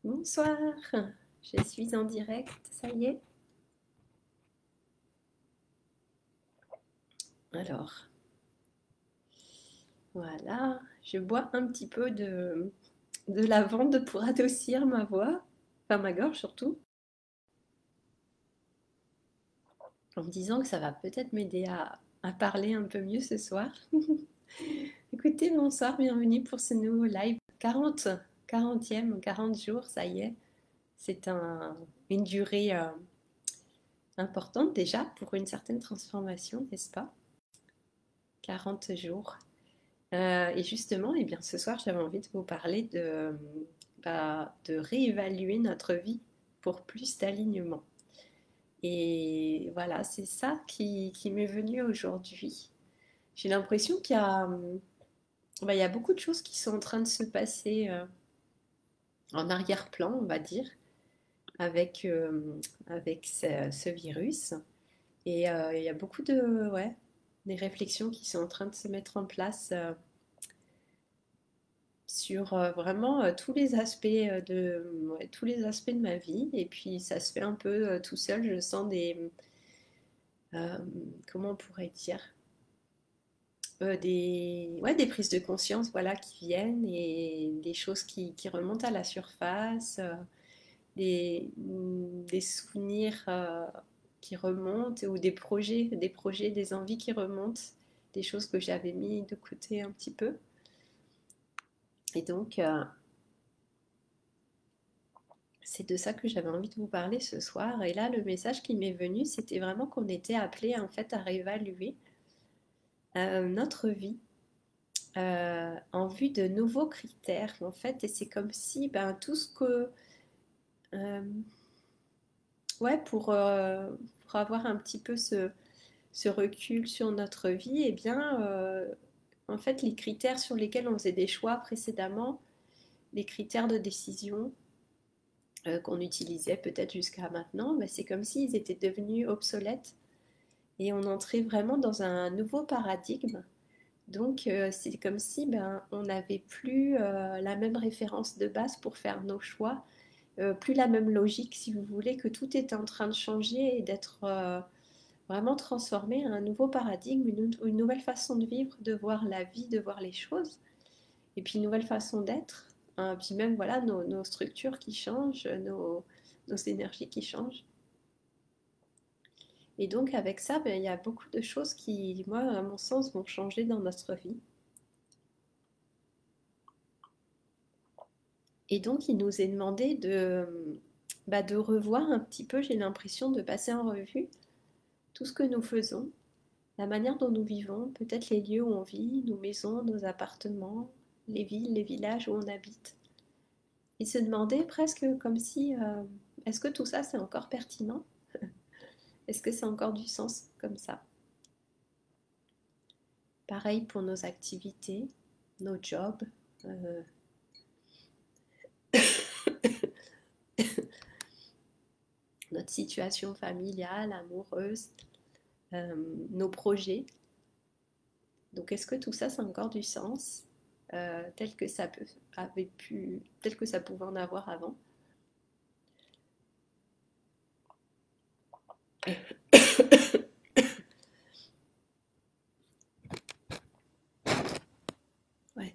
Bonsoir, je suis en direct, ça y est. Alors, voilà, je bois un petit peu de lavande pour adoucir ma voix, enfin ma gorge surtout, en me disant que ça va peut-être m'aider à parler un peu mieux ce soir. Écoutez, bonsoir, bienvenue pour ce nouveau live. 40e, 40 jours, ça y est. C'est une durée importante déjà pour une certaine transformation, n'est-ce pas? 40 jours. Et justement, eh bien, ce soir, j'avais envie de vous parler de réévaluer notre vie pour plus d'alignement. Et voilà, c'est ça qui m'est venu aujourd'hui. J'ai l'impression il y a beaucoup de choses qui sont en train de se passer en arrière-plan, on va dire, avec, avec ce virus. Et il y a beaucoup ouais, des réflexions qui sont en train de se mettre en place sur vraiment tous les aspects ouais, tous les aspects de ma vie. Et puis ça se fait un peu tout seul. Je sens euh, comment on pourrait dire, ouais, des prises de conscience, voilà, qui viennent et des choses qui remontent à la surface, des souvenirs qui remontent ou des envies qui remontent, des choses que j'avais mis de côté un petit peu. Et donc, c'est de ça que j'avais envie de vous parler ce soir. Et là, le message qui m'est venu, c'était vraiment qu'on était appelé en fait à réévaluer notre vie en vue de nouveaux critères en fait. Et c'est comme si ben, tout ce que euh, ouais pour avoir un petit peu ce recul sur notre vie, et bien en fait les critères sur lesquels on faisait des choix précédemment, les critères de décision qu'on utilisait peut-être jusqu'à maintenant, ben, c'est comme s'ils étaient devenus obsolètes et on entrait vraiment dans un nouveau paradigme. Donc c'est comme si ben, on n'avait plus la même référence de base pour faire nos choix, plus la même logique si vous voulez, que tout est en train de changer et d'être vraiment transformé à un nouveau paradigme, une nouvelle façon de vivre, de voir la vie, de voir les choses, et puis une nouvelle façon d'être, hein, puis même voilà nos structures qui changent, nos énergies qui changent. Et donc avec ça, ben, il y a beaucoup de choses qui, moi, à mon sens, vont changer dans notre vie. Et donc il nous est demandé de revoir un petit peu, j'ai l'impression, de passer en revue tout ce que nous faisons, la manière dont nous vivons, peut-être les lieux où on vit, nos maisons, nos appartements, les villes, les villages où on habite. Et se demander presque comme si, est-ce que tout ça c'est encore pertinent? Est-ce que ça a encore du sens comme ça? Pareil pour nos activités, nos jobs, euh, notre situation familiale, amoureuse, euh, nos projets. Donc est-ce que tout ça, ça a encore du sens tel que ça tel que ça pouvait en avoir avant? Ouais.